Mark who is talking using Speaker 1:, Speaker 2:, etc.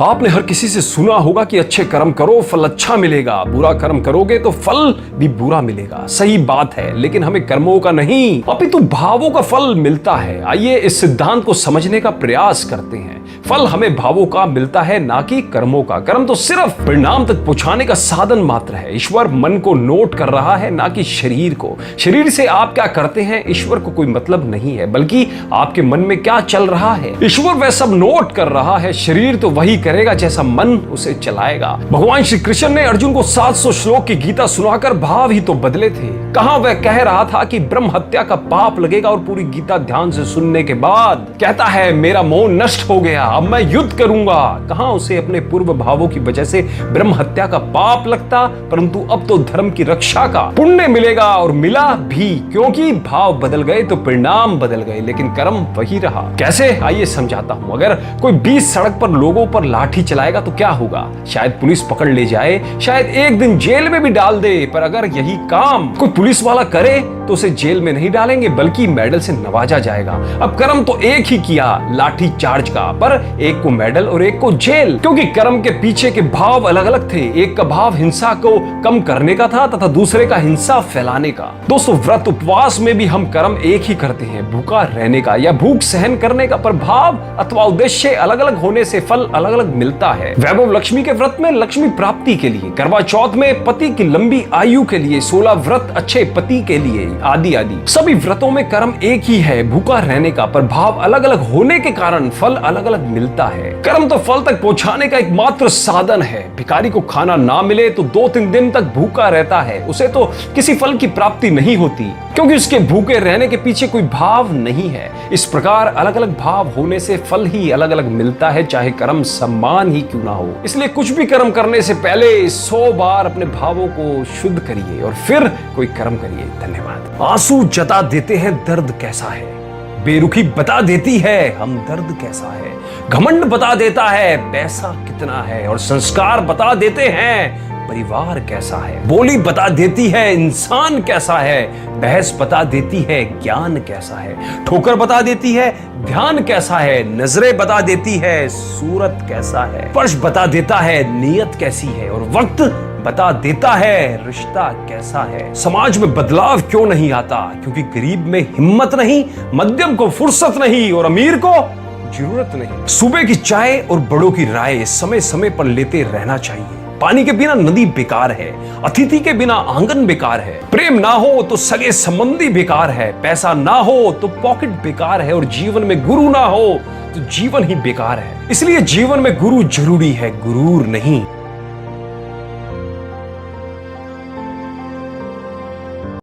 Speaker 1: आपने हर किसी से सुना होगा कि अच्छे कर्म करो फल अच्छा मिलेगा, बुरा कर्म करोगे तो फल भी बुरा मिलेगा। सही बात है, लेकिन हमें कर्मों का नहीं अपितु भावों का फल मिलता है। आइए इस सिद्धांत को समझने का प्रयास करते हैं। फल हमें भावों का मिलता है, ना कि कर्मों का। कर्म तो सिर्फ परिणाम तक पहुंचाने का साधन मात्र है। ईश्वर मन को नोट कर रहा है, ना कि शरीर को। शरीर से आप क्या करते हैं ईश्वर को कोई मतलब नहीं है, बल्कि आपके मन में क्या चल रहा है ईश्वर वह सब नोट कर रहा है। शरीर तो वही करेगा जैसा मन उसे चलाएगा। भगवान श्री कृष्ण ने अर्जुन को 700 श्लोक की गीता सुनाकर भाव ही तो बदले थे। कहां वह कह रहा था कि ब्रह्म हत्या का पाप लगेगा और पूरी गीता ध्यान से सुनने के बाद कहता है मेरा मोह नष्ट हो गया, अब मैं युद्ध करूंगा। कहां उसे अपने पूर्व भावों की वजह से ब्रह्म हत्या का पाप लगता, परंतु अब तो धर्म की रक्षा का पुण्य मिलेगा, और मिला भी, क्योंकि भाव बदल गए तो परिणाम बदल गए, लेकिन कर्म वही रहा। कैसे, आइए समझाता हूं। अगर कोई 20 सड़क पर लोगों पर लाठी चलाएगा तो क्या होगा? शायद पुलिस पकड़ ले जाए, शायद एक दिन जेल में भी डाल दे। पर अगर यही काम कोई पुलिस वाला करे तो उसे जेल में नहीं डालेंगे, बल्कि मेडल से नवाजा जाएगा। अब कर्म तो एक ही किया, लाठी चार्ज का, पर एक को मेडल और एक को जेल, क्योंकि कर्म के पीछे के भाव अलग अलग थे। एक का भाव हिंसा को कम करने का था तथा दूसरे का हिंसा फैलाने का। दोस्तों, व्रत उपवास में भी हम कर्म एक ही करते हैं, भूखा रहने का या भूख सहन करने का, पर भाव अथवा उद्देश्य अलग अलग होने से फल अलग अलग मिलता है। वैभव लक्ष्मी के व्रत में लक्ष्मी प्राप्ति के लिए, करवा चौथ में पति की लंबी आयु के लिए, 16 व्रत अच्छे पति के लिए, आदि आदि। सभी व्रतों में कर्म एक ही है, भूखा रहने का, पर भाव अलग अलग होने के कारण फल अलग अलग मिलता है। कर्म तो फल तक पहुंचाने का एकमात्र साधन है। भिखारी को खाना ना मिले तो 2-3 दिन तक भूखा रहता है, उसे तो किसी फल की प्राप्ति नहीं होती, क्योंकि उसके भूखे रहने के पीछे कोई भाव नहीं है। इस प्रकार अलग अलग भाव होने से फल ही अलग अलग मिलता है, चाहे कर्म समान ही क्यों ना हो। इसलिए कुछ भी कर्म करने से पहले 100 बार अपने भावों को शुद्ध करिए और फिर कोई कर्म करिए। धन्यवाद। आंसू जता देते हैं दर्द कैसा है, बेरुखी बता देती है हम दर्द कैसा है, घमंड बता देता है पैसा कितना है, और संस्कार बता देते हैं परिवार कैसा है, बोली बता देती है इंसान कैसा है, बहस बता देती है ज्ञान कैसा है, ठोकर बता देती है ध्यान कैसा है, नजरें बता देती है सूरत कैसा है, स्पर्श बता देता है नीयत कैसी है, और वक्त बता देता है रिश्ता कैसा है। समाज में बदलाव क्यों नहीं आता? क्योंकि गरीब में हिम्मत नहीं, मध्यम को फुर्सत नहीं, और अमीर को जरूरत नहीं। सुबह की चाय और बड़ों की राय समय समय पर लेते रहना चाहिए। पानी के बिना नदी बेकार है, अतिथि के बिना आंगन बेकार है, प्रेम ना हो तो सगे संबंधी बेकार है, पैसा ना हो तो पॉकेट बेकार है, और जीवन में गुरु ना हो तो जीवन ही बेकार है। इसलिए जीवन में गुरु जरूरी है, गुरूर नहीं।